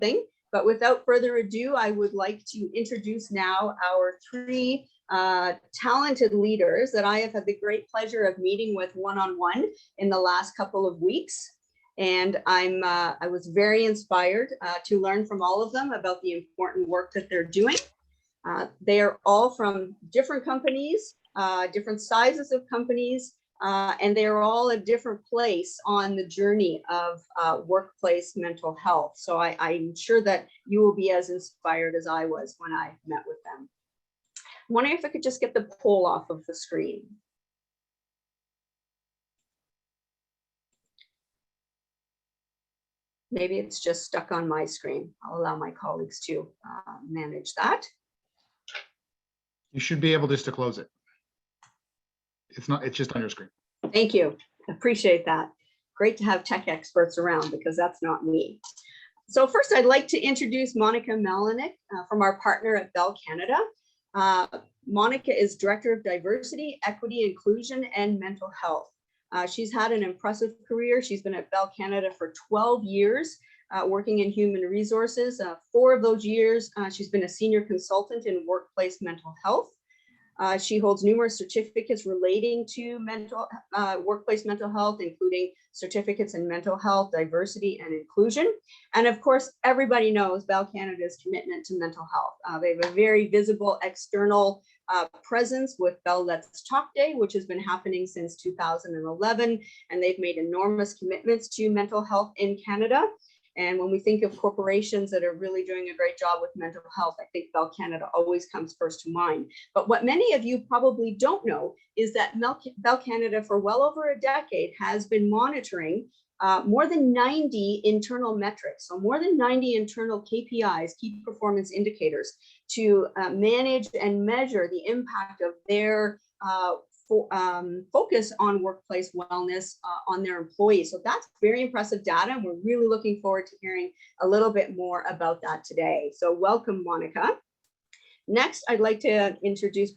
something. But without further ado, I would like to introduce now our three talented leaders that I have had the great pleasure of meeting with one-on-one in the last couple of weeks. And I was very inspired to learn from all of them about the important work that they're doing. They are all from different companies, different sizes of companies, and they're all a different place on the journey of workplace mental health. So I'm sure that you will be as inspired as I was when I met with them. I'm wondering if I could just get the poll off of the screen. Maybe it's just stuck on my screen. I'll allow my colleagues to manage that. You should be able just to close it. It's just on your screen. Thank you. Appreciate that. Great to have tech experts around because that's not me. So first, I'd like to introduce Monika Melanic from our partner at Bell Canada. Monika is Director of Diversity, Equity, Inclusion, and Mental Health. She's had an impressive career. She's been at Bell Canada for 12 years, working in human resources. 4 of those years, she's been a senior consultant in workplace mental health. She holds numerous certificates relating to workplace mental health, including certificates in mental health, diversity, and inclusion. And of course, everybody knows Bell Canada's commitment to mental health. They have a very visible external presence with Bell Let's Talk Day, which has been happening since 2011, and they've made enormous commitments to mental health in Canada. And when we think of corporations that are really doing a great job with mental health, I think Bell Canada always comes first to mind. But what many of you probably don't know is that Bell Canada for well over a decade has been monitoring more than 90 internal metrics, so more than 90 internal KPIs, key performance indicators, to manage and measure the impact of their focus on workplace wellness on their employees. So that's very impressive data, and we're really looking forward to hearing a little bit more about that today. So welcome, Monika. Next, I'd like to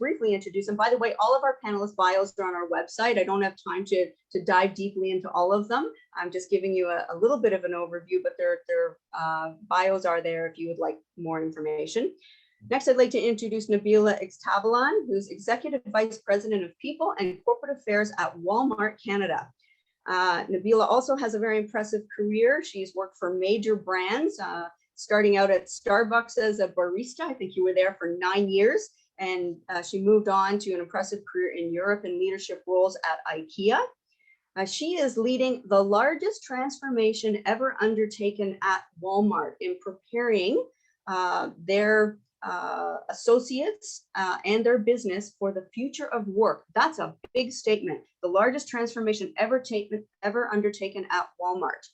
briefly introduce, and by the way, all of our panelists' bios are on our website. I don't have time to dive deeply into all of them. I'm just giving you a little bit of an overview, but their bios are there if you would like more information. Next, I'd like to introduce Nabeela Ixtabalan, who's Executive Vice President of People and Corporate Affairs at Walmart Canada. Nabeela also has a very impressive career. She's worked for major brands, starting out at Starbucks as a barista. I think you were there for 9 years, and she moved on to an impressive career in Europe in leadership roles at Akela. She is leading the largest transformation ever undertaken at Walmart in preparing their associates and their business for the future of work. That's a big statement. The largest transformation ever undertaken at Walmart.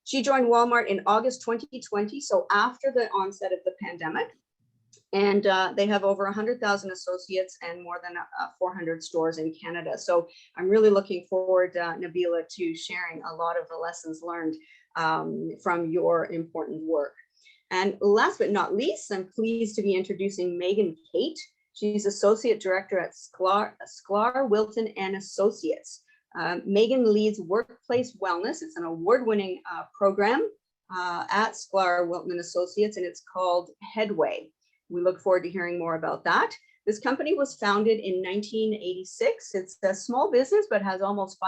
She joined Walmart in August 2020, so after the onset of the pandemic. And they have over 100,000 associates and more than 400 stores in Canada. So I'm really looking forward, Nabeela, to sharing a lot of the lessons learned from your important work. And last but not least, I'm pleased to be introducing Megan Kate. She's Associate Director at Sklar, Wilton and Associates. Megan leads Workplace Wellness. It's an award-winning program at Sklar, Wilton and Associates, and it's called Headway. We look forward to hearing more about that. This company was founded in 1986. It's a small business, but has almost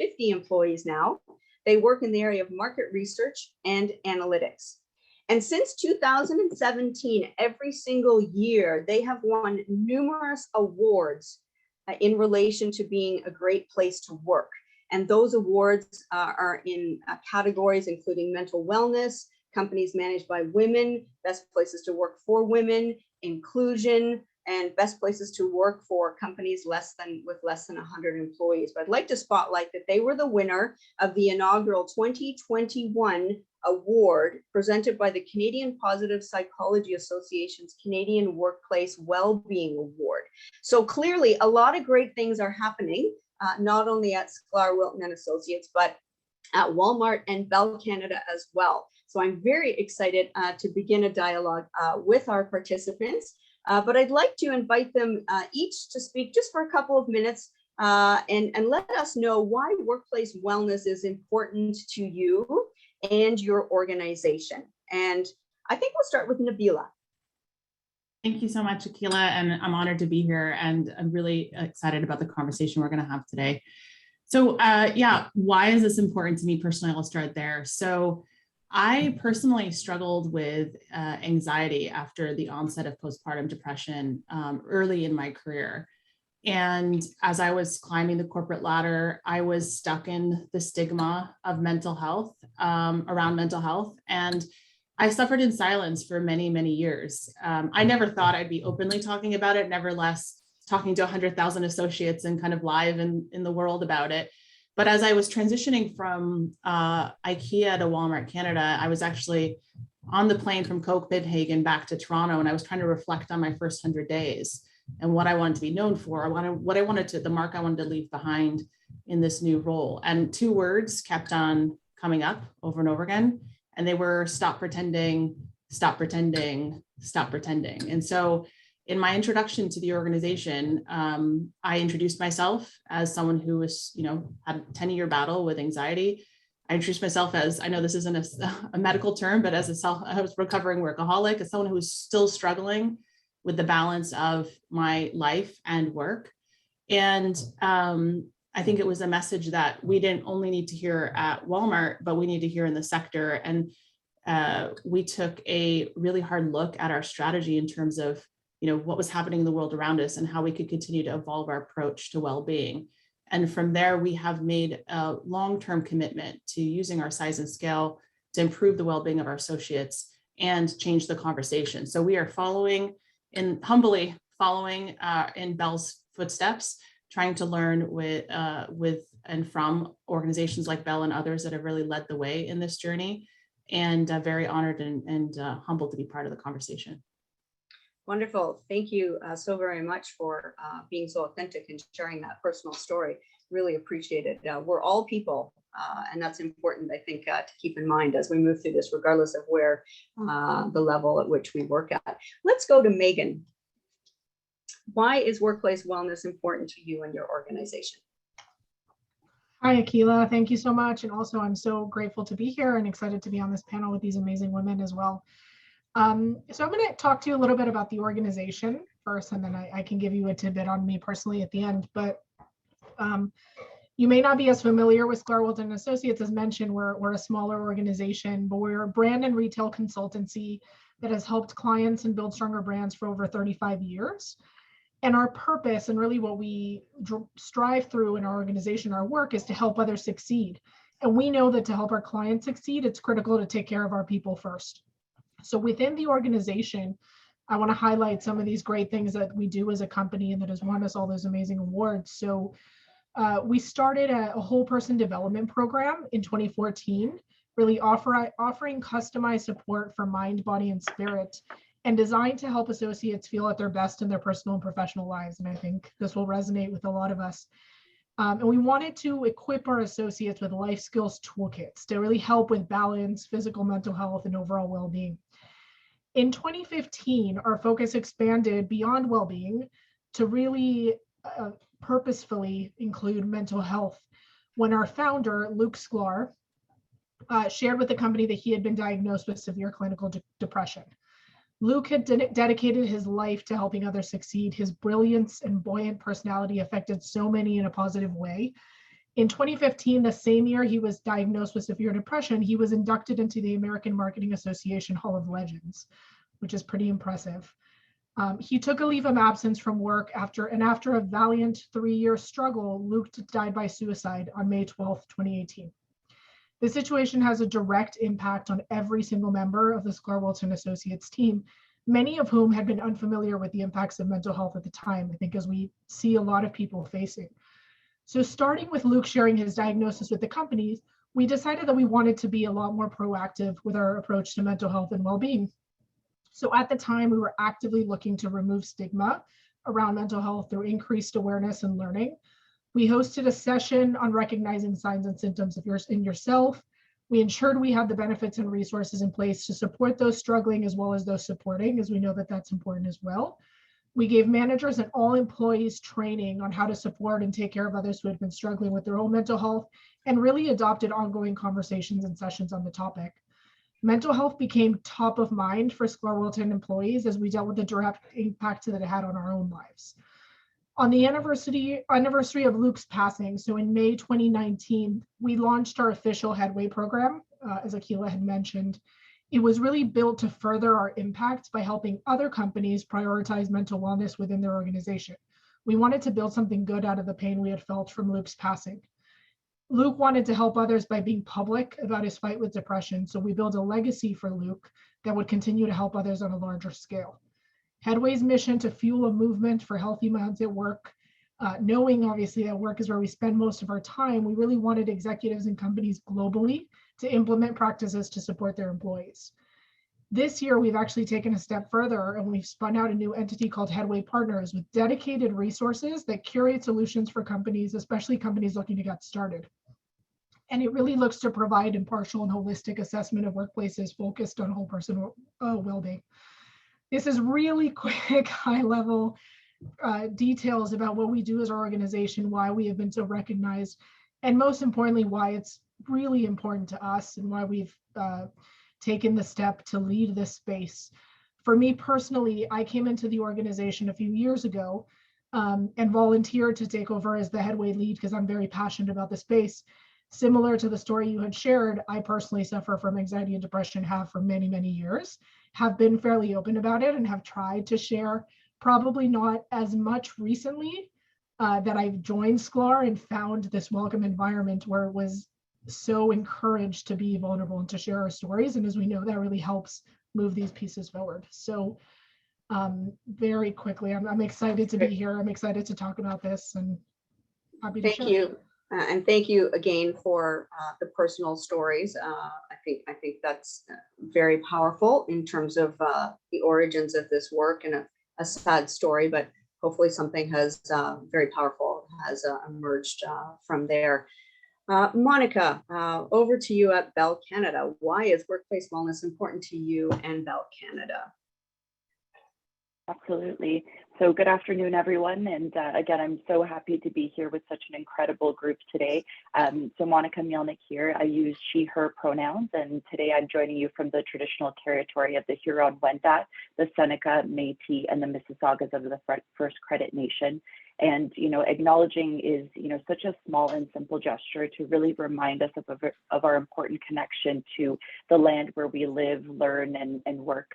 50 employees now. They work in the area of market research and analytics. And since 2017, every single year, they have won numerous awards in relation to being a great place to work. And those awards are in categories including mental wellness, companies managed by women, best places to work for women, inclusion, and best places to work for companies with less than 100 employees. But I'd like to spotlight that they were the winner of the inaugural 2021 award presented by the Canadian Positive Psychology Association's Canadian Workplace Wellbeing Award. So clearly a lot of great things are happening, not only at Sklar, Wilton and Associates, but at Walmart and Bell Canada as well. So I'm very excited to begin a dialogue with our participants. But I'd like to invite them each to speak just for a couple of minutes and let us know why workplace wellness is important to you and your organization. And I think we'll start with Nabeela. Thank you so much, Akela, and I'm honored to be here, and I'm really excited about the conversation we're going to have today. So yeah, why is this important to me personally? I'll start there. So I personally struggled with anxiety after the onset of postpartum depression early in my career. And as I was climbing the corporate ladder, I was stuck in the stigma of mental health, around mental health. And I suffered in silence for many, many years. I never thought I'd be openly talking about it, nevertheless, talking to 100,000 associates and kind of live in the world about it. But as I was transitioning from Ikea to Walmart Canada, I was actually on the plane from Copenhagen back to Toronto, and I was trying to reflect on my first 100 days and what I wanted to be known for, the mark I wanted to leave behind in this new role. And two words kept on coming up over and over again. And they were stop pretending, stop pretending, stop pretending. And so in my introduction to the organization, I introduced myself as someone who was, had a 10-year battle with anxiety. I introduced myself as, I know this isn't a medical term, but as I was recovering workaholic, as someone who was still struggling with the balance of my life and work. And I think it was a message that we didn't only need to hear at Walmart, but we need to hear in the sector. And we took a really hard look at our strategy in terms of, what was happening in the world around us and how we could continue to evolve our approach to well-being. And from there, we have made a long-term commitment to using our size and scale to improve the well-being of our associates and change the conversation. So we are humbly following in Bell's footsteps, trying to learn with and from organizations like Bell and others that have really led the way in this journey, and very honored and humbled to be part of the conversation. Wonderful. Thank you so very much for being so authentic and sharing that personal story. Really appreciate it. We're all people, and that's important, I think, to keep in mind as we move through this, regardless of where the level at which we work at. Let's go to Megan. Why is workplace wellness important to you and your organization? Hi, Akela. Thank you so much. And also, I'm so grateful to be here and excited to be on this panel with these amazing women as well. So I'm going to talk to you a little bit about the organization first, and then I can give you a tidbit on me personally at the end. But you may not be as familiar with Sklar, Wilton & Associates. As mentioned, we're a smaller organization, but we're a brand and retail consultancy that has helped clients and build stronger brands for over 35 years. And our purpose, and really what we strive through in our organization, our work, is to help others succeed. And we know that to help our clients succeed, it's critical to take care of our people first. So within the organization, I want to highlight some of these great things that we do as a company and that has won us all those amazing awards. So we started a whole person development program in 2014, really offering customized support for mind, body, and spirit, and designed to help associates feel at their best in their personal and professional lives. And I think this will resonate with a lot of us. And we wanted to equip our associates with life skills toolkits to really help with balance, physical, mental health, and overall well-being. In 2015, our focus expanded beyond well-being to really purposefully include mental health, when our founder, Luke Sklar, shared with the company that he had been diagnosed with severe clinical depression. Luke had dedicated his life to helping others succeed. His brilliance and buoyant personality affected so many in a positive way. In 2015, the same year he was diagnosed with severe depression, he was inducted into the American Marketing Association Hall of Legends, which is pretty impressive. He took a leave of absence from work after a valiant 3-year struggle. Luke died by suicide on May 12th, 2018. This situation has a direct impact on every single member of the Sklar Wilton Associates team, many of whom had been unfamiliar with the impacts of mental health at the time, I think, as we see a lot of people facing. So starting with Luke sharing his diagnosis with the company, we decided that we wanted to be a lot more proactive with our approach to mental health and well-being. So at the time, we were actively looking to remove stigma around mental health through increased awareness and learning. We hosted a session on recognizing signs and symptoms in yourself. We ensured we had the benefits and resources in place to support those struggling as well as those supporting, as we know that that's important as well. We gave managers and all employees training on how to support and take care of others who had been struggling with their own mental health, and really adopted ongoing conversations and sessions on the topic. Mental health became top of mind for Sklar Wilton employees as we dealt with the direct impact that it had on our own lives. On the anniversary of Luke's passing, so in May 2019, we launched our official Headway program, as Akela had mentioned. It was really built to further our impact by helping other companies prioritize mental wellness within their organization. We wanted to build something good out of the pain we had felt from Luke's passing. Luke wanted to help others by being public about his fight with depression, so we built a legacy for Luke that would continue to help others on a larger scale. Headway's mission to fuel a movement for healthy minds at work, knowing obviously that work is where we spend most of our time, we really wanted executives and companies globally to implement practices to support their employees. This year, we've actually taken a step further and we've spun out a new entity called Headway Partners with dedicated resources that curate solutions for companies, especially companies looking to get started. And it really looks to provide impartial and holistic assessment of workplaces focused on whole person well-being. This is really quick, high-level details about what we do as our organization, why we have been so recognized, and most importantly, why it's really important to us and why we've taken the step to lead this space. For me personally, I came into the organization a few years ago and volunteered to take over as the Headway lead because I'm very passionate about the space. Similar to the story you had shared, I personally suffer from anxiety and depression, have for many, many years, have been fairly open about it and have tried to share, probably not as much recently that I've joined Sklar and found this welcome environment where it was so encouraged to be vulnerable and to share our stories. And as we know, that really helps move these pieces forward. So very quickly, I'm excited to be here. I'm excited to talk about this and happy to share. Thank you. And thank you again for the personal stories. I think that's very powerful in terms of the origins of this work, and a sad story, but hopefully something has very powerful has emerged from there. Monika, over to you at Bell Canada. Why is workplace wellness important to you and Bell Canada? Absolutely. So good afternoon, everyone. And again, I'm so happy to be here with such an incredible group today. So Monika Mielnik here. I use she, her pronouns. And today I'm joining you from the traditional territory of the Huron-Wendat, the Seneca, Métis, and the Mississaugas of the First Credit Nation. And, acknowledging is, such a small and simple gesture to really remind us of our important connection to the land where we live, learn, and work,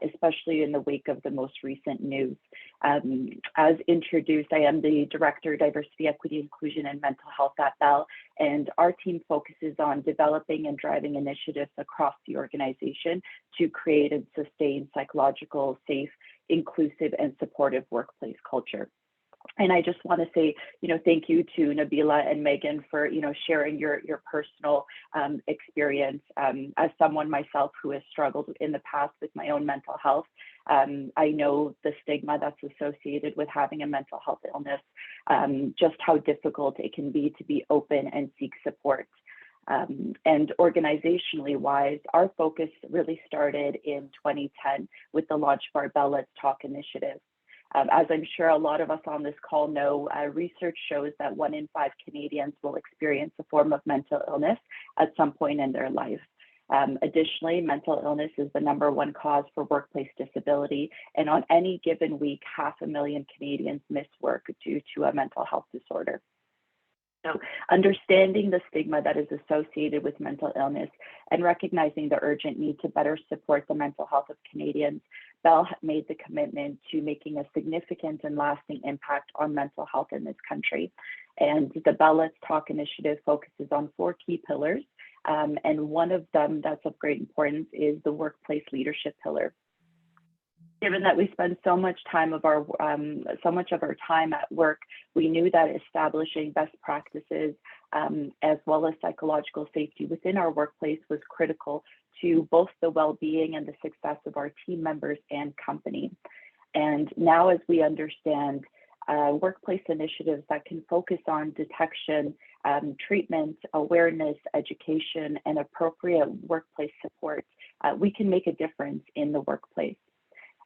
especially in the wake of the most recent news. As introduced, I am the Director, Diversity, Equity, Inclusion, and Mental Health at Bell, and our team focuses on developing and driving initiatives across the organization to create and sustain psychological, safe, inclusive, and supportive workplace culture. And I just want to say, thank you to Nabeela and Megan for, sharing your personal experience. As someone myself who has struggled in the past with my own mental health, I know the stigma that's associated with having a mental health illness, just how difficult it can be to be open and seek support. And organizationally wise, our focus really started in 2010 with the launch of our Bell Let's Talk initiative. As I'm sure a lot of us on this call know, research shows that 1 in 5 Canadians will experience a form of mental illness at some point in their life. Additionally, mental illness is the #1 cause for workplace disability, and on any given week, 500,000 Canadians miss work due to a mental health disorder. So understanding the stigma that is associated with mental illness and recognizing the urgent need to better support the mental health of Canadians, Bell made the commitment to making a significant and lasting impact on mental health in this country. And the Bell Let's Talk initiative focuses on 4 key pillars. And one of them that's of great importance is the workplace leadership pillar. Given that we spend so much of our time at work, we knew that establishing best practices as well as psychological safety within our workplace was critical to both the well-being and the success of our team members and company. And now, as we understand, workplace initiatives that can focus on detection, treatment, awareness, education, and appropriate workplace support, we can make a difference in the workplace.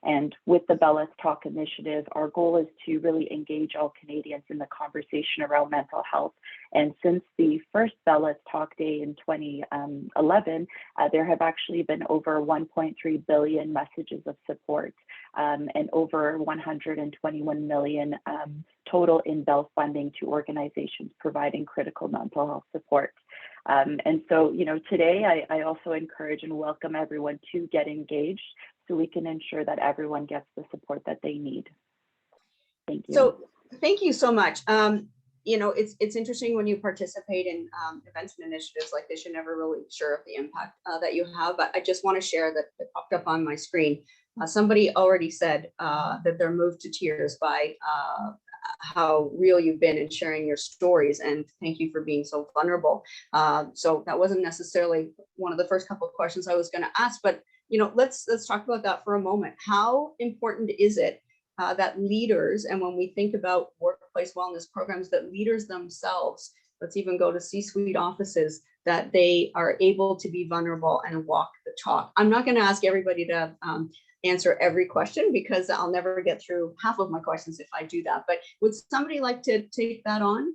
And with the Bell Let's Talk initiative, our goal is to really engage all Canadians in the conversation around mental health. And since the first Bell Let's Talk Day in 2011, there have actually been over 1.3 billion messages of support and over 121 million total in Bell funding to organizations providing critical mental health support. And so, today I also encourage and welcome everyone to get engaged so we can ensure that everyone gets the support that they need. Thank you. So thank you so much. It's interesting when you participate in events and initiatives like this, you're never really sure of the impact that you have, but I just want to share that it popped up on my screen. Somebody already said that they're moved to tears by how real you've been in sharing your stories, and thank you for being so vulnerable. So that wasn't necessarily one of the first couple of questions I was going to ask, but let's talk about that for a moment. How important is it that leaders, and when we think about workplace wellness programs, that leaders themselves, let's even go to C-suite offices, that they are able to be vulnerable and walk the talk? I'm not going to ask everybody to answer every question because I'll never get through half of my questions if I do that. But would somebody like to take that on?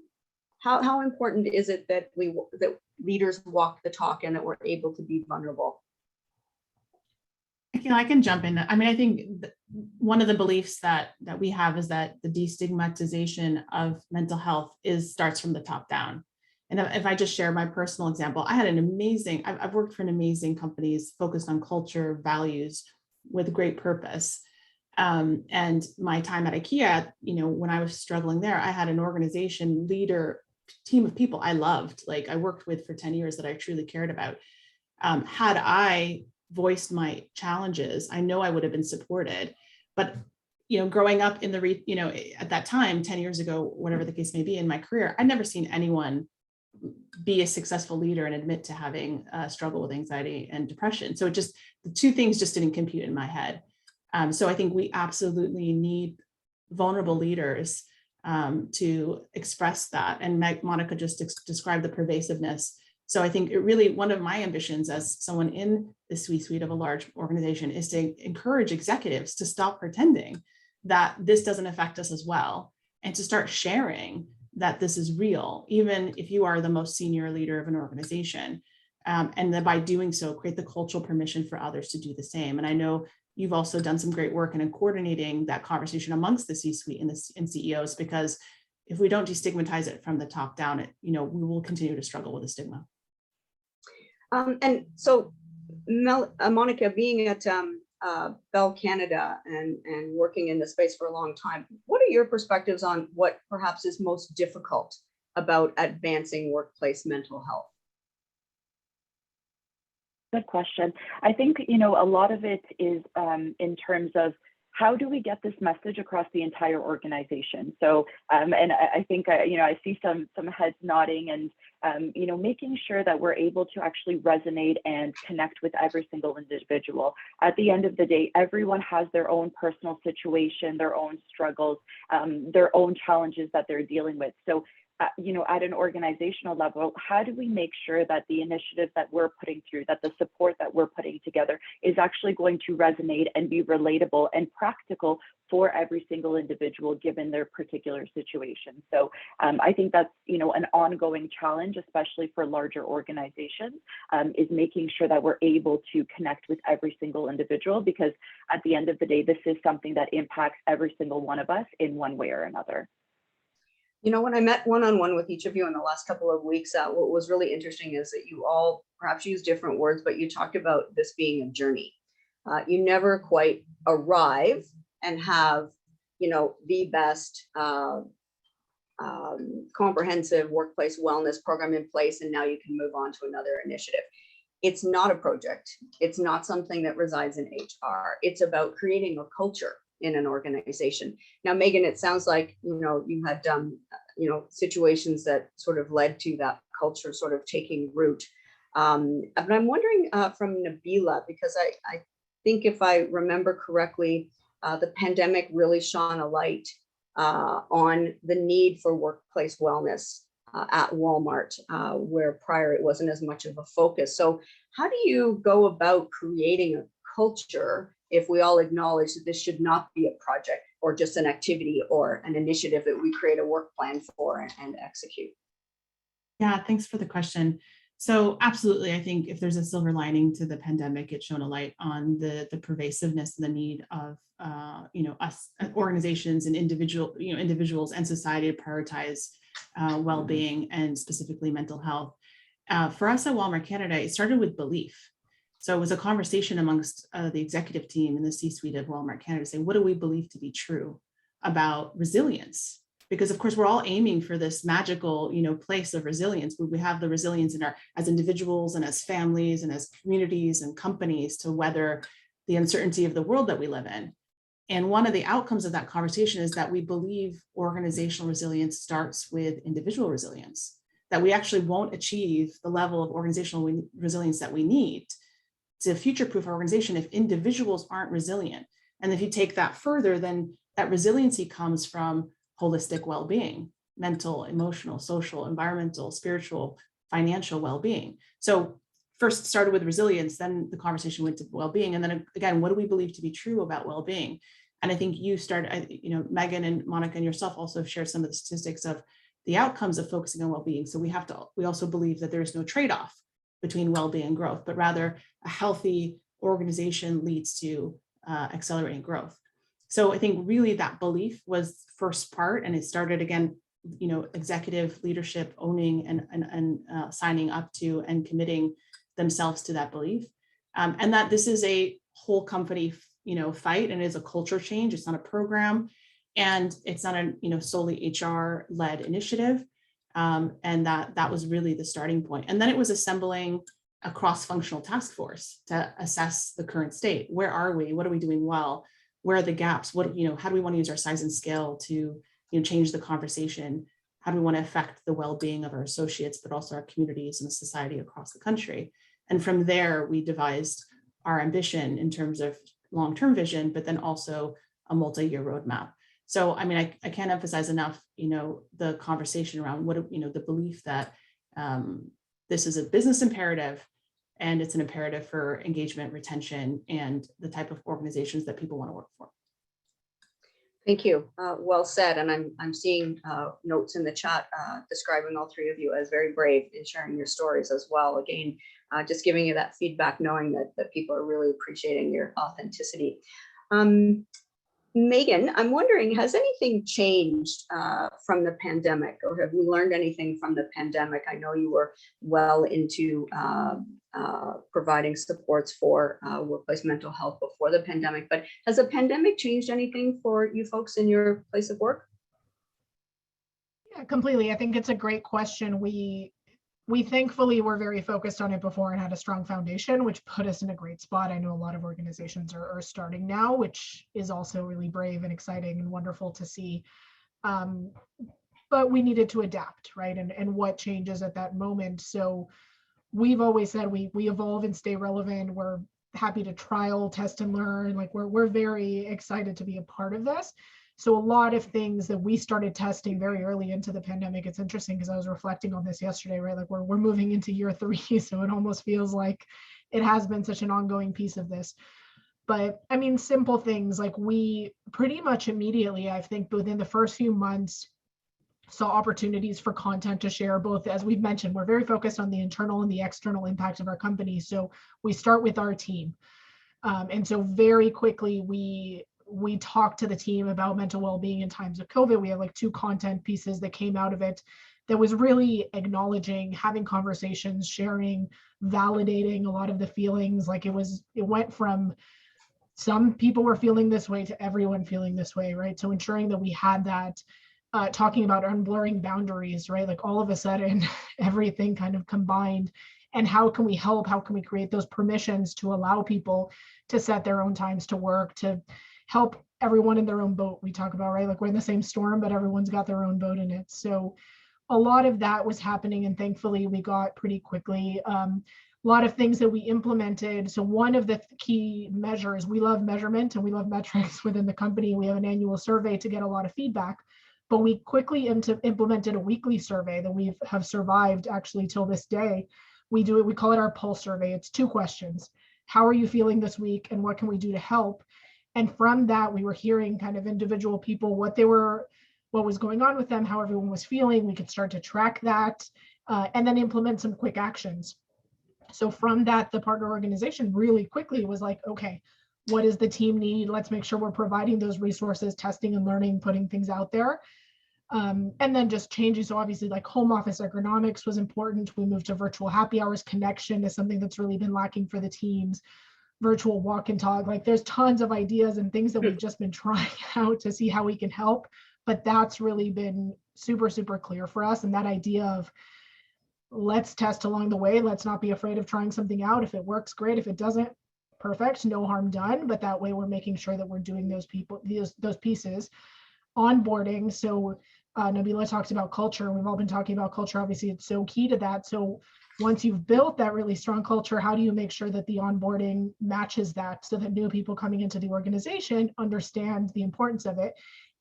How important is it that that leaders walk the talk and that we're able to be vulnerable? I can jump in. I mean, I think one of the beliefs that we have is that the destigmatization of mental health starts from the top down. And if I just share my personal example, I had I've worked for amazing companies focused on culture, values, with great purpose. And my time at Ikea, when I was struggling there, I had an organization leader, team of people I loved, like I worked with for 10 years that I truly cared about. Had I voiced my challenges, I know I would have been supported. But, growing up in at that time, 10 years ago, whatever the case may be in my career, I'd never seen anyone be a successful leader and admit to having a struggle with anxiety and depression. So the two things just didn't compute in my head. So I think we absolutely need vulnerable leaders to express that. And Monika just described the pervasiveness. So I think one of my ambitions as someone in the C-suite of a large organization is to encourage executives to stop pretending that this doesn't affect us as well, and to start sharing that this is real, even if you are the most senior leader of an organization. And then by doing so, create the cultural permission for others to do the same. And I know you've also done some great work in coordinating that conversation amongst the C-suite and CEOs, because if we don't destigmatize it from the top down, we will continue to struggle with the stigma. And so, Monika, being at Bell Canada and working in the space for a long time, what are your perspectives on what perhaps is most difficult about advancing workplace mental health? Good question. I think, a lot of it is in terms of how do we get this message across the entire organization? So, and I think, I see some heads nodding, and, making sure that we're able to actually resonate and connect with every single individual. At the end of the day, everyone has their own personal situation, their own struggles, their own challenges that they're dealing with. So, at an organizational level, how do we make sure that the initiatives that we're putting through, that the support that we're putting together is actually going to resonate and be relatable and practical for every single individual given their particular situation? So I think that's, an ongoing challenge, especially for larger organizations, is making sure that we're able to connect with every single individual, because at the end of the day, this is something that impacts every single one of us in one way or another. When I met one-on-one with each of you in the last couple of weeks, what was really interesting is that you all perhaps use different words, but you talked about this being a journey. You never quite arrive and have, the best comprehensive workplace wellness program in place, and now you can move on to another initiative. It's not a project. It's not something that resides in HR. It's about creating a culture in an organization. Now, Megan, it sounds like, you had situations that sort of led to that culture sort of taking root. But I'm wondering from Nabeela, because I think if I remember correctly, the pandemic really shone a light on the need for workplace wellness at Walmart, where prior it wasn't as much of a focus. So how do you go about creating a culture if we all acknowledge that this should not be a project or just an activity or an initiative that we create a work plan for and execute? Yeah, thanks for the question. So absolutely, I think if there's a silver lining to the pandemic, it shone a light on the pervasiveness and the need of us organizations and individuals and society to prioritize well-being and specifically mental health. For us at Walmart Canada, it started with belief. So it was a conversation amongst the executive team and the C-suite of Walmart Canada saying, what do we believe to be true about resilience? Because of course we're all aiming for this magical, place of resilience. We have the resilience in as individuals and as families and as communities and companies to weather the uncertainty of the world that we live in. And one of the outcomes of that conversation is that we believe organizational resilience starts with individual resilience, that we actually won't achieve the level of organizational resilience that we need to future-proof our organization if individuals aren't resilient. And if you take that further, then that resiliency comes from holistic well-being, mental, emotional, social, environmental, spiritual, financial well-being. So first started with resilience, then the conversation went to well-being. And then again, what do we believe to be true about well-being? And I think you started, Megan and Monika and yourself also shared some of the statistics of the outcomes of focusing on well-being. So we also believe that there is no trade-off between well-being and growth, but rather a healthy organization leads to accelerating growth. So I think really that belief was first part, and it started again, executive leadership owning and signing up to and committing themselves to that belief, and that this is a whole company, fight, and it is a culture change. It's not a program, and it's not a solely HR-led initiative, and that was really the starting point. And then it was assembling a cross-functional task force to assess the current state. Where are we? What are we doing well? Where are the gaps? How do we want to use our size and scale to change the conversation? How do we want to affect the well-being of our associates, but also our communities and society across the country? And from there, we devised our ambition in terms of long-term vision, but then also a multi-year roadmap. So, I mean, I can't emphasize enough, the conversation around the belief that this is a business imperative, and it's an imperative for engagement, retention, and the type of organizations that people want to work for. Thank you. Well said. And I'm seeing notes in the chat describing all three of you as very brave in sharing your stories as well. Again, just giving you that feedback, knowing that people are really appreciating your authenticity. Megan, I'm wondering, has anything changed from the pandemic, or have we learned anything from the pandemic? I know you were well into providing supports for workplace mental health before the pandemic, but has the pandemic changed anything for you folks in your place of work? Yeah, completely. I think it's a great question. We thankfully were very focused on it before and had a strong foundation, which put us in a great spot. I know a lot of organizations are starting now, which is also really brave and exciting and wonderful to see. But we needed to adapt, right? And what changes at that moment. So we've always said we evolve and stay relevant. We're happy to trial, test, and learn. Like we're very excited to be a part of this. So a lot of things that we started testing very early into the pandemic, it's interesting because I was reflecting on this yesterday, right? Like we're moving into year 3, so it almost feels like it has been such an ongoing piece of this. But I mean, simple things like we pretty much immediately, I think within the first few months, saw opportunities for content to share, both, as we've mentioned, we're very focused on the internal and the external impact of our company. So we start with our team. And so very quickly, we talked to the team about mental well-being in times of COVID. We had like 2 content pieces that came out of it that was really acknowledging, having conversations, sharing, validating a lot of the feelings. Like it went from some people were feeling this way to everyone feeling this way, right? So ensuring that we had that, talking about unblurring boundaries, right? Like all of a sudden, everything kind of combined. And how can we help? How can we create those permissions to allow people to set their own times to work, to help everyone in their own boat, we talk about, right? Like we're in the same storm, but everyone's got their own boat in it. So a lot of that was happening, and thankfully we got pretty quickly. A lot of things that we implemented. So one of the key measures, we love measurement and we love metrics within the company. We have an annual survey to get a lot of feedback, but we quickly implemented a weekly survey that we have survived actually till this day. We call it our pulse survey. It's 2 questions. how are you feeling this week and what can we do to help? And from that, we were hearing kind of individual people, what was going on with them, how everyone was feeling. We could start to track that and then implement some quick actions. So from that, the partner organization really quickly was like, okay, what does the team need? Let's make sure we're providing those resources, testing and learning, putting things out there. And then just changing. So obviously like home office ergonomics was important. We moved to virtual happy hours. Connection is something that's really been lacking for the teams. Virtual walk and talk. Like there's tons of ideas and things that we've just been trying out to see how we can help. But that's really been super, super clear for us. And that idea of let's test along the way. Let's not be afraid of trying something out. If it works, great. If it doesn't, perfect. No harm done. But that way we're making sure that we're doing those pieces. Onboarding. So Nabeela talked about culture. We've all been talking about culture. Obviously, it's so key to that. So once you've built that really strong culture, how do you make sure that the onboarding matches that so that new people coming into the organization understand the importance of it?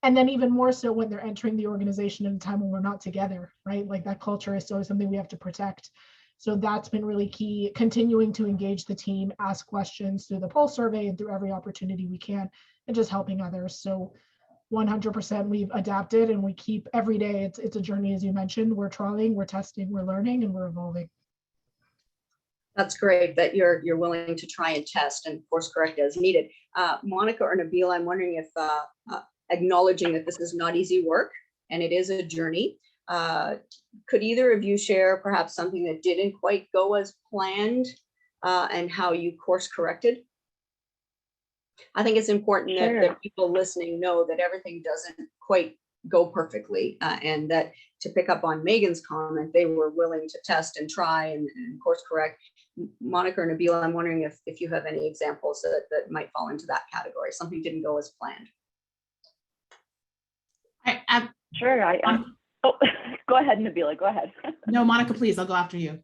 And then even more so when they're entering the organization at a time when we're not together, right? Like that culture is always something we have to protect. So that's been really key, continuing to engage the team, ask questions through the pulse survey and through every opportunity we can, and just helping others. So 100% we've adapted and we keep every day, it's a journey, as you mentioned. We're trialing, we're testing, we're learning, and we're evolving. That's great that you're willing to try and test and course correct as needed. Monika or Nabeela, I'm wondering if acknowledging that this is not easy work and it is a journey, could either of you share perhaps something that didn't quite go as planned and how you course corrected? I think it's important that people listening know that everything doesn't quite go perfectly, and that to pick up on Megan's comment, they were willing to test and try and course correct. Monika or Nabeela, I'm wondering if you have any examples that might fall into that category. Something didn't go as planned. Sure. Oh, go ahead, Nabeela. Go ahead. No, Monika, please. I'll go after you.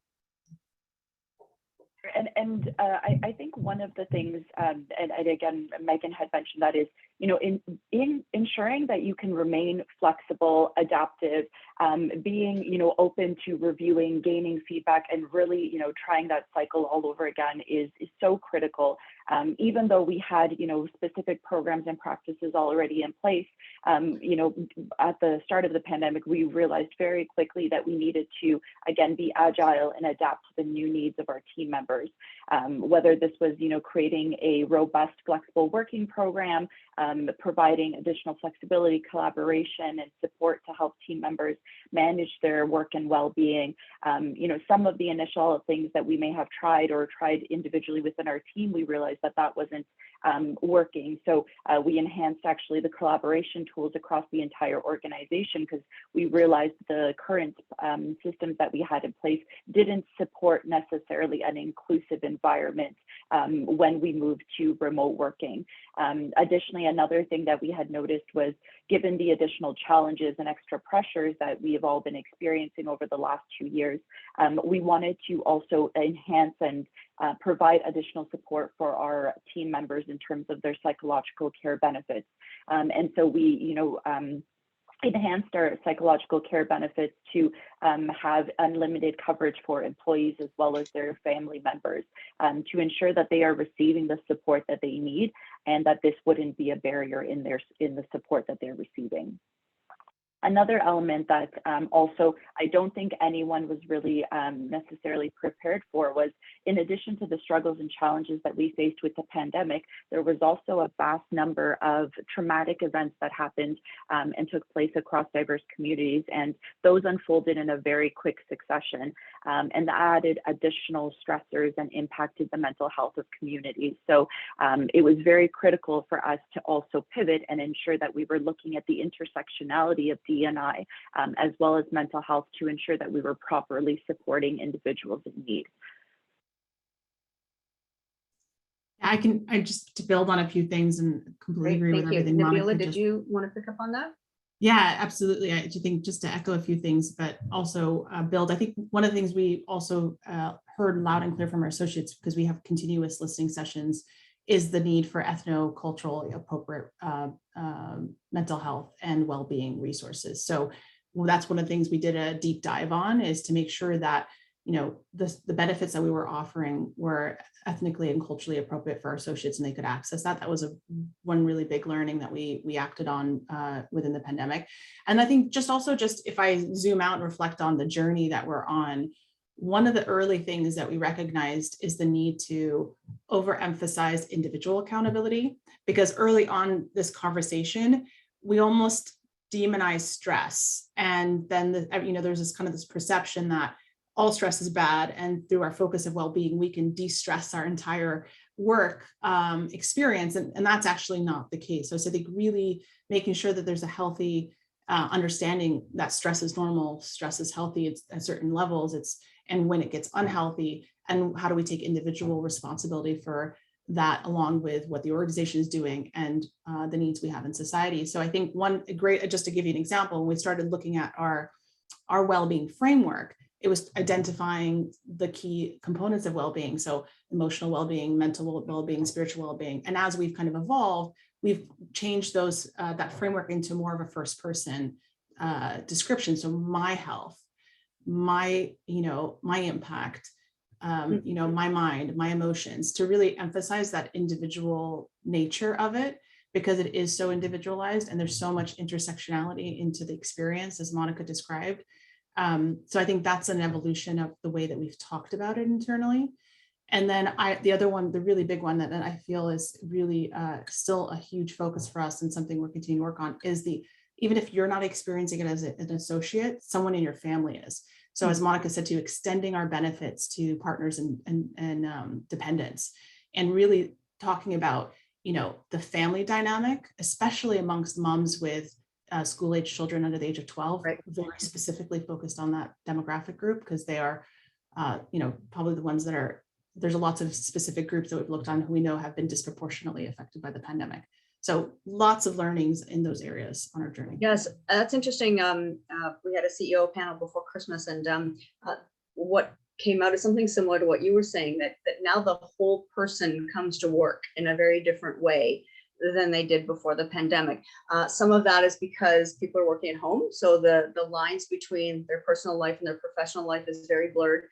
And I think one of the things, and again, Megan had mentioned that is, in ensuring that you can remain flexible, adaptive, being, open to reviewing, gaining feedback, and really, trying that cycle all over again is so critical. Even though we had, specific programs and practices already in place, at the start of the pandemic, we realized very quickly that we needed to, again, be agile and adapt to the new needs of our team members. Whether this was, creating a robust, flexible working program, providing additional flexibility, collaboration, and support to help team members manage their work and well-being. Some of the initial things that we may have tried individually within our team, we realized that wasn't working. So we enhanced actually the collaboration tools across the entire organization because we realized the current systems that we had in place didn't support necessarily an inclusive environment when we moved to remote working. Additionally, another thing that we had noticed was, given the additional challenges and extra pressures that we have all been experiencing over the last 2 years, we wanted to also enhance and provide additional support for our team members in terms of their psychological care benefits. And so we, enhanced our psychological care benefits to have unlimited coverage for employees as well as their family members, to ensure that they are receiving the support that they need and that this wouldn't be a barrier in the support that they're receiving. Another element that also I don't think anyone was really necessarily prepared for was, in addition to the struggles and challenges that we faced with the pandemic, there was also a vast number of traumatic events that happened and took place across diverse communities, and those unfolded in a very quick succession and added additional stressors and impacted the mental health of communities. So it was very critical for us to also pivot and ensure that we were looking at the intersectionality of D&I as well as mental health to ensure that we were properly supporting individuals in need. I just to build on a few things and completely agree with everything. Nabeela, did you want to pick up on that? Yeah, absolutely. I think just to echo a few things, but also build. I think one of the things we also heard loud and clear from our associates, because we have continuous listening sessions, is the need for ethno-cultural appropriate mental health and well-being resources. So that's one of the things we did a deep dive on, is to make sure that the benefits that we were offering were ethnically and culturally appropriate for our associates and they could access that. That was one really big learning that we acted on within the pandemic. And I think just if I zoom out and reflect on the journey that we're on, one of the early things that we recognized is the need to overemphasize individual accountability, because early on this conversation, we almost demonize stress. And then, there's this perception that all stress is bad. And through our focus of well-being, we can de-stress our entire work experience. And that's actually not the case. So I think really making sure that there's a healthy understanding that stress is normal, stress is healthy, it's at certain levels, and when it gets unhealthy, and how do we take individual responsibility for that, along with what the organization is doing and the needs we have in society. So I think just to give you an example, when we started looking at our well-being framework, it was identifying the key components of well-being. So emotional well-being, mental well-being, spiritual well-being. And as we've kind of evolved, we've changed that framework into more of a first person description. So my health, my impact, my mind, my emotions, to really emphasize that individual nature of it, because it is so individualized and there's so much intersectionality into the experience, as Monika described. So I think that's an evolution of the way that we've talked about it internally. And then the other one, the really big one that I feel is really still a huge focus for us and something we're continuing to work on is even if you're not experiencing it as an associate, someone in your family is. So as Monika said, to extending our benefits to partners and dependents, and really talking about, the family dynamic, especially amongst moms with school-age children under the age of 12, right. Very specifically focused on that demographic group, because they are, probably the ones that there's lots of specific groups that we've looked on who we know have been disproportionately affected by the pandemic. So lots of learnings in those areas on our journey. Yes, that's interesting. We had a CEO panel before Christmas, and what came out is something similar to what you were saying, that now the whole person comes to work in a very different way than they did before the pandemic. Some of that is because people are working at home. So the lines between their personal life and their professional life is very blurred.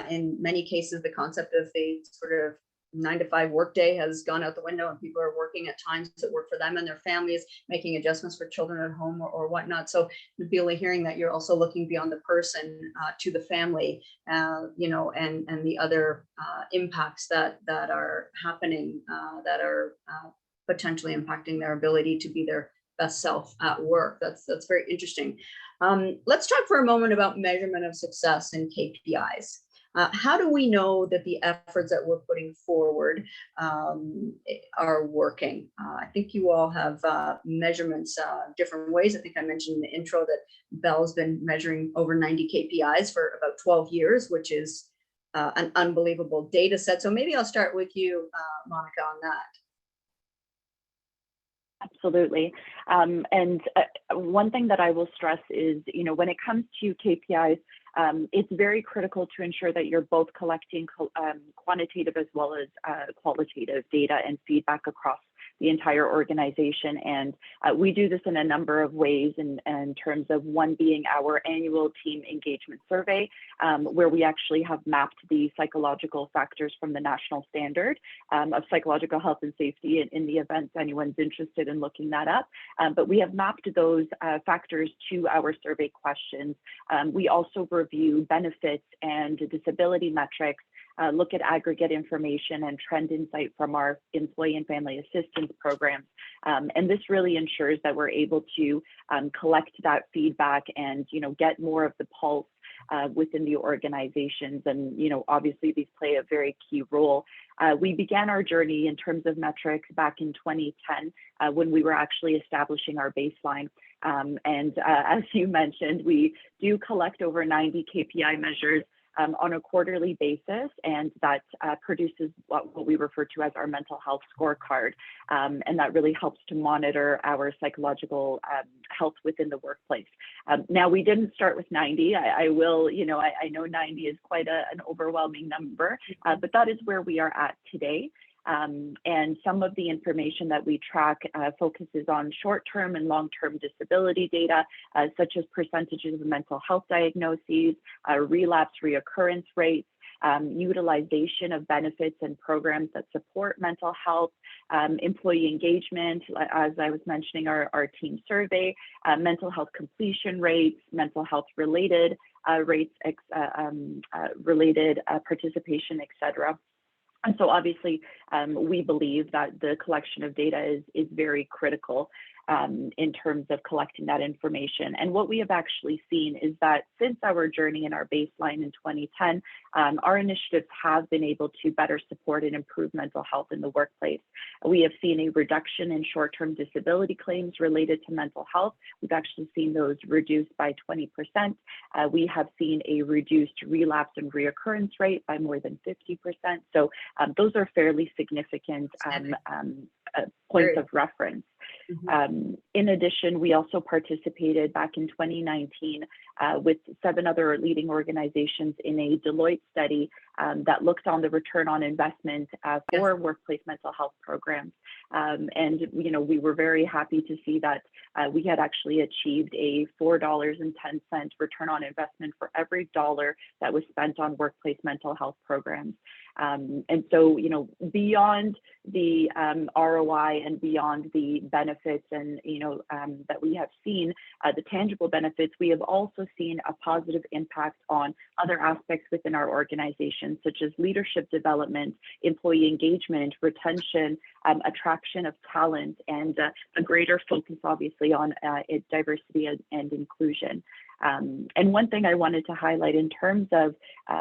In many cases, the concept of the sort of 9-to-5 workday has gone out the window, and people are working at times that work for them and their families, making adjustments for children at home or whatnot. So Nabeela, hearing that you're also looking beyond the person to the family, and the other impacts that are happening, that are potentially impacting their ability to be their best self at work. That's very interesting. Let's talk for a moment about measurement of success and KPIs. How do we know that the efforts that we're putting forward are working? I think you all have measurements different ways. I think I mentioned in the intro that Bell's been measuring over 90 KPIs for about 12 years, which is an unbelievable data set. So maybe I'll start with you, Monika, on that. Absolutely. And one thing that I will stress is, when it comes to KPIs, it's very critical to ensure that you're both collecting quantitative as well as qualitative data and feedback across the entire organization. And we do this in a number of ways, in terms of one being our annual team engagement survey, where we actually have mapped the psychological factors from the national standard of psychological health and safety in the event anyone's interested in looking that up. But we have mapped those factors to our survey questions. We also review benefits and disability metrics, look at aggregate information and trend insight from our employee and family assistance programs. And this really ensures that we're able to collect that feedback and, get more of the pulse within the organizations. And, obviously these play a very key role. We began our journey in terms of metrics back in 2010 when we were actually establishing our baseline. And as you mentioned, we do collect over 90 KPI measures on a quarterly basis, and that produces what we refer to as our mental health scorecard, and that really helps to monitor our psychological health within the workplace. Now, we didn't start with 90. I know 90 is quite an overwhelming number, but that is where we are at today. And some of the information that we track focuses on short-term and long-term disability data, such as percentages of mental health diagnoses, relapse reoccurrence rates, utilization of benefits and programs that support mental health, employee engagement, as I was mentioning, our team survey, mental health completion rates, mental health related rates, related participation, et cetera. And so obviously, we believe that the collection of data is very critical in terms of collecting that information. And what we have actually seen is that since our journey in our baseline in 2010, our initiatives have been able to better support and improve mental health in the workplace. We have seen a reduction in short-term disability claims related to mental health. We've actually seen those reduced by 20%. We have seen a reduced relapse and reoccurrence rate by more than 50%. So those are fairly significant points of reference. In addition, we also participated back in 2019 with 7 other leading organizations in a Deloitte study that looked on the return on investment for workplace mental health programs. And we were very happy to see that we had actually achieved a $4.10 return on investment for every dollar that was spent on workplace mental health programs. And so, beyond the ROI and beyond the benefits and, that we have seen, the tangible benefits, we have also seen a positive impact on other aspects within our organization, such as leadership development, employee engagement, retention, attraction of talent, and a greater focus, obviously, on diversity and inclusion. And one thing I wanted to highlight in terms of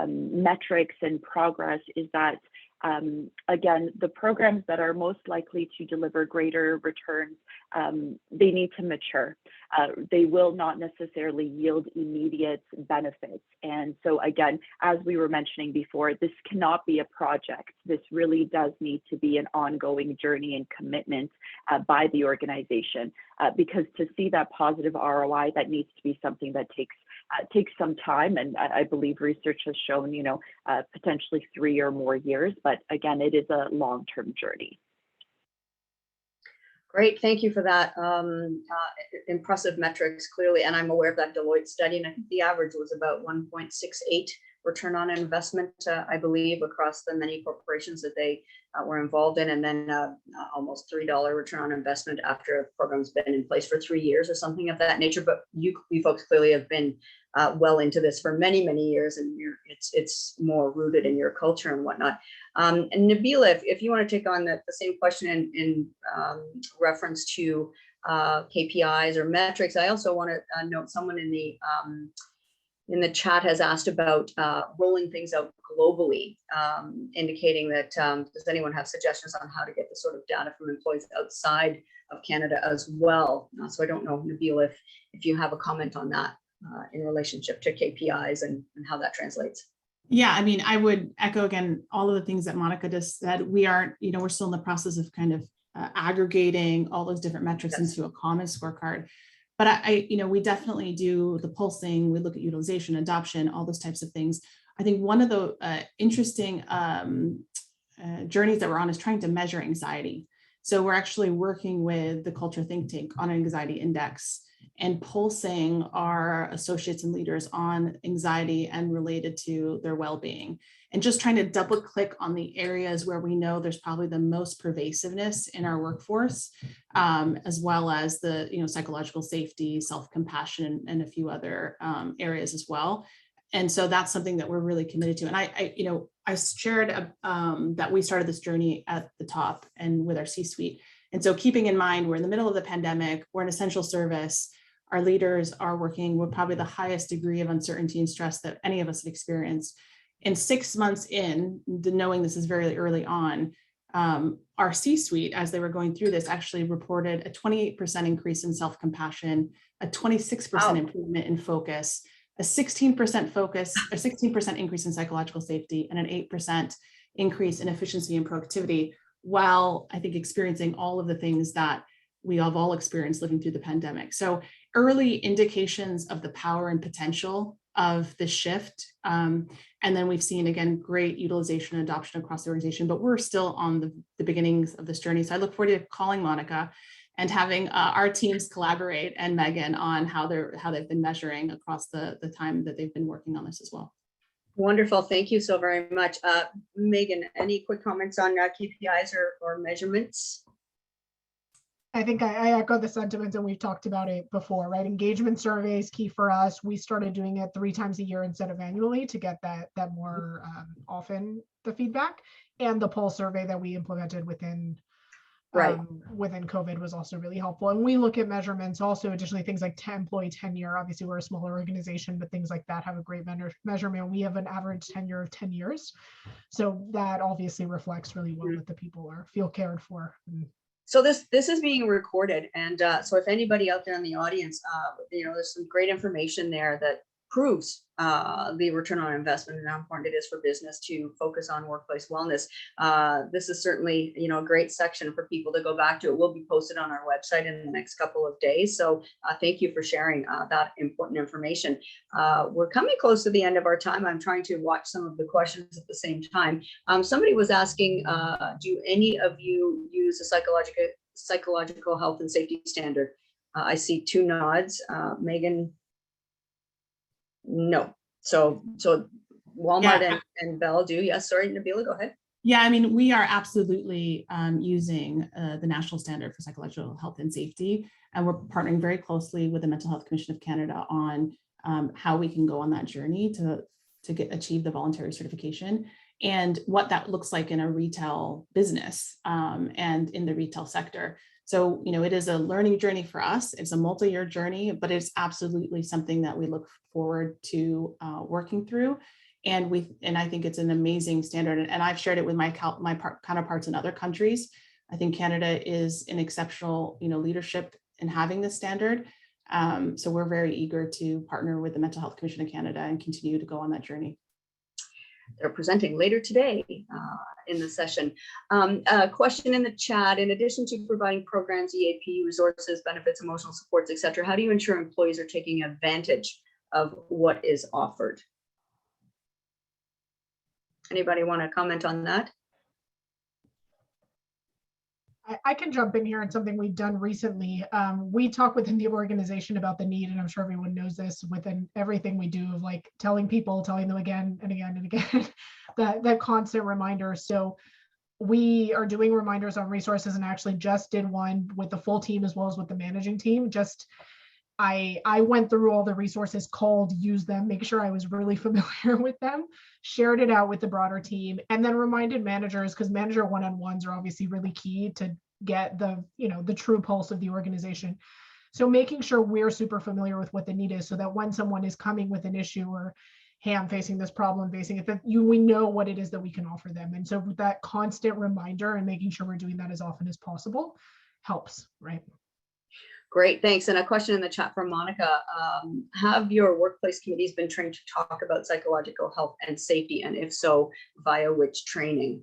metrics and progress is that, again, the programs that are most likely to deliver greater returns, they need to mature. They will not necessarily yield immediate benefits. And so again, as we were mentioning before, this cannot be a project. This really does need to be an ongoing journey and commitment by the organization, because to see that positive ROI, that needs to be something that takes some time. And I believe research has shown, potentially 3 or more years, but again, it is a long-term journey. Great, thank you for that. Impressive metrics, clearly, and I'm aware of that Deloitte study, and I think the average was about 1.68 return on investment, I believe, across the many corporations that they were involved in, and then almost $3 return on investment after a program's been in place for 3 years or something of that nature. But you folks clearly have been well into this for many, many years, and it's more rooted in your culture and whatnot. And Nabeela, if you want to take on the same question in reference to KPIs or metrics, I also want to note someone in the chat has asked about rolling things out globally, indicating that does anyone have suggestions on how to get this sort of data from employees outside of Canada as well? So I don't know, Nabeela, if you have a comment on that in relationship to KPIs and how that translates. Yeah, I mean, I would echo again all of the things that Monika just said. We aren't, we're still in the process of kind of aggregating all those different metrics into a common scorecard. But we definitely do the pulsing. We look at utilization, adoption, all those types of things. I think one of the interesting journeys that we're on is trying to measure anxiety. So we're actually working with the Culture Think Tank on an anxiety index and pulsing our associates and leaders on anxiety and related to their well-being, and just trying to double click on the areas where we know there's probably the most pervasiveness in our workforce, as well as the psychological safety, self-compassion, and a few other areas as well. And so that's something that we're really committed to. And I shared that we started this journey at the top and with our C-suite. And so keeping in mind, we're in the middle of the pandemic, we're an essential service. Our leaders are working with probably the highest degree of uncertainty and stress that any of us have experienced. And 6 months in, knowing this is very early on, our C-suite, as they were going through this, actually reported a 28% increase in self-compassion, a 26% improvement in focus, a 16% increase in psychological safety, and an 8% increase in efficiency and productivity, while I think experiencing all of the things that we have all experienced living through the pandemic. So early indications of the power and potential of the shift. And then we've seen, again, great utilization and adoption across the organization, but we're still on the beginnings of this journey. So I look forward to calling Monika and having our teams collaborate, and Megan, on how they've been measuring across the time that they've been working on this as well. Wonderful. Thank you so very much. Megan, any quick comments on KPIs or measurements? I think I echo the sentiments, and we've talked about it before, right? Engagement surveys key for us. We started doing it 3 times a year instead of annually to get that more often the feedback. And the pulse survey that we implemented within COVID was also really helpful. And we look at measurements also, additionally, things like employee tenure. Obviously, we're a smaller organization, but things like that have a great measurement. We have an average tenure of 10 years. So that obviously reflects really well that the people feel cared for. So this is being recorded, and so if anybody out there in the audience, there's some great information there that proves the return on investment and how important it is for business to focus on workplace wellness. This is certainly, a great section for people to go back to. It will be posted on our website in the next couple of days. So thank you for sharing that important information. We're coming close to the end of our time. I'm trying to watch some of the questions at the same time. Somebody was asking, do any of you use a psychological health and safety standard? I see 2 nods. Megan, no. So Walmart and Bell do. Yes, sorry, Nabeela, go ahead. Yeah, I mean, we are absolutely using the National Standard for Psychological Health and Safety, and we're partnering very closely with the Mental Health Commission of Canada on how we can go on that journey to achieve the voluntary certification, and what that looks like in a retail business and in the retail sector. So, it is a learning journey for us. It's a multi-year journey, but it's absolutely something that we look forward to working through. And I think it's an amazing standard. And I've shared it with my counterparts in other countries. I think Canada is an exceptional, leadership in having this standard. So we're very eager to partner with the Mental Health Commission of Canada and continue to go on that journey. They're presenting later today in the session. A question in the chat: in addition to providing programs, EAP, resources, benefits, emotional supports, etc., how do you ensure employees are taking advantage of what is offered? Anybody want to comment on that? I can jump in here on something we've done recently. We talk within the organization about the need, and I'm sure everyone knows this, within everything we do, of like telling them again and again and again, that constant reminder. So we are doing reminders on resources, and actually just did one with the full team as well as with the managing team. I went through all the resources, called, used them, make sure I was really familiar with them, shared it out with the broader team, and then reminded managers, because manager one-on-ones are obviously really key to get the true pulse of the organization. So making sure we're super familiar with what the need is, so that when someone is coming with an issue or, hey, I'm facing this problem, facing it, that we know what it is that we can offer them. And so that constant reminder and making sure we're doing that as often as possible helps, right? Great, thanks. And a question in the chat from Monika. Have your workplace committees been trained to talk about psychological health and safety? And if so, via which training?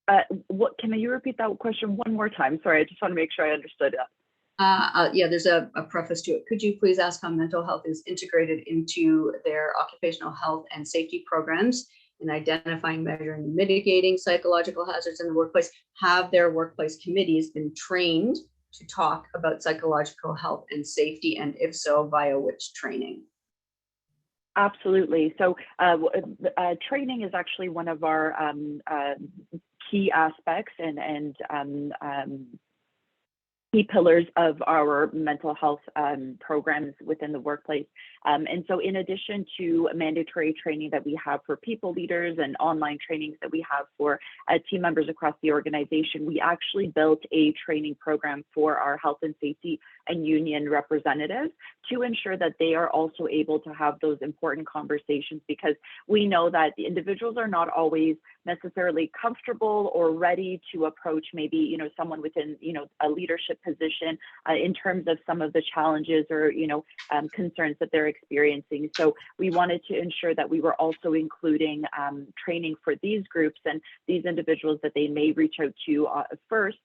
Can you repeat that question one more time? Sorry, I just want to make sure I understood that. Yeah, there's a preface to it. Could you please ask how mental health is integrated into their occupational health and safety programs in identifying, measuring, and mitigating psychological hazards in the workplace? Have their workplace committees been trained to talk about psychological health and safety? And if so, via which training? Absolutely. So training is actually one of our key aspects and key pillars of our mental health programs within the workplace. And so in addition to mandatory training that we have for people leaders and online trainings that we have for team members across the organization, we actually built a training program for our health and safety and union representatives to ensure that they are also able to have those important conversations, because we know that the individuals are not always necessarily comfortable or ready to approach maybe, someone within, a leadership position in terms of some of the challenges or concerns that they're experiencing. So we wanted to ensure that we were also including training for these groups and these individuals that they may reach out to first,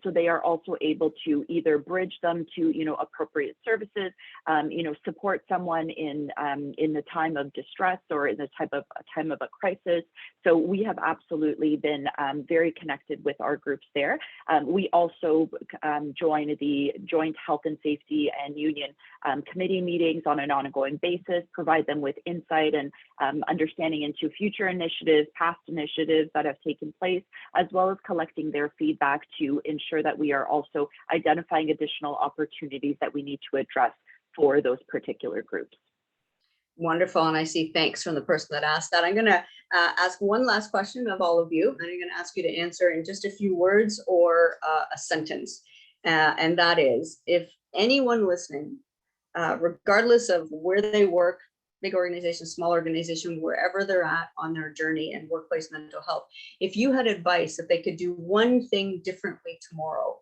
so they are also able to either bridge them to appropriate services, support someone in the time of distress or in the time of a crisis. So we have absolutely been very connected with our groups there. We also join the Joint Health and Safety and Union Committee meetings on an ongoing basis, provide them with insight and understanding into future initiatives, past initiatives that have taken place, as well as collecting their feedback to ensure that we are also identifying additional opportunities that we need to address for those particular groups. Wonderful. And I see thanks from the person that asked that. I'm going to ask one last question of all of you. And I'm going to ask you to answer in just a few words or a sentence. And that is, if anyone listening, regardless of where they work, big organization, small organization, wherever they're at on their journey in workplace mental health, if you had advice that they could do one thing differently tomorrow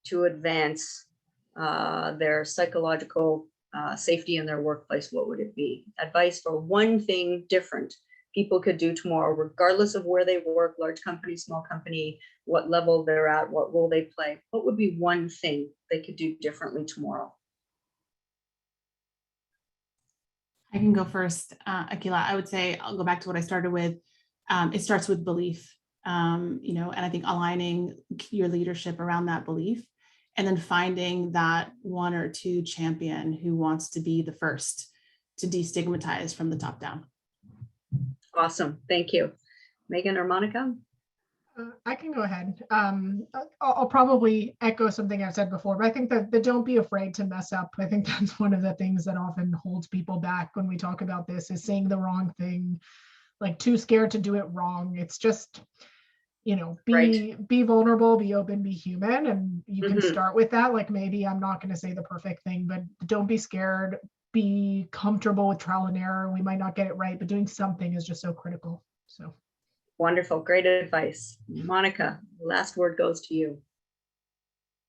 to advance their psychological safety in their workplace, what would it be? Advice for one thing different people could do tomorrow, regardless of where they work, large company, small company, what level they're at, what role they play. What would be one thing they could do differently tomorrow? I can go first, Akela. I would say I'll go back to what I started with. It starts with belief, and I think aligning your leadership around that belief, and then finding that one or two champion who wants to be the first to destigmatize from the top down. Awesome. Thank you. Megan or Monika? I can go ahead. I'll probably echo something I've said before, but I think that don't be afraid to mess up. I think that's one of the things that often holds people back when we talk about this, is saying the wrong thing, like too scared to do it wrong. It's just, be vulnerable, be open, be human. And you can start with that. Like, maybe I'm not going to say the perfect thing, but don't be scared. Be comfortable with trial and error. We might not get it right, but doing something is just so critical. So. Wonderful. Great advice. Monika, last word goes to you.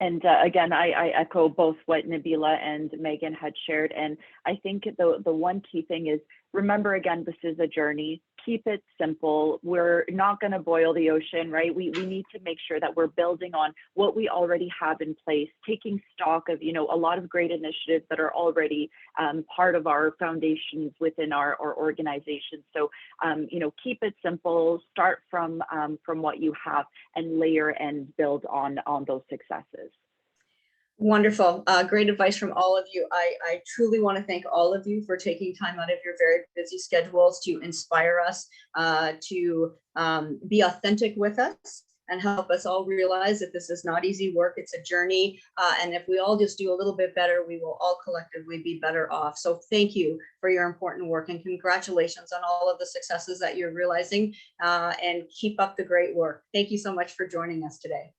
And again, I echo both what Nabeela and Megan had shared. And I think the one key thing is, remember, again, this is a journey. Keep it simple. We're not going to boil the ocean, right? We need to make sure that we're building on what we already have in place, taking stock of, a lot of great initiatives that are already part of our foundations within our organization. So, keep it simple, start from what you have and layer and build on those successes. Wonderful. Great advice from all of you. I truly want to thank all of you for taking time out of your very busy schedules to inspire us, to be authentic with us and help us all realize that this is not easy work. It's a journey. And if we all just do a little bit better, we will all collectively be better off. So thank you for your important work, and congratulations on all of the successes that you're realizing, and keep up the great work. Thank you so much for joining us today.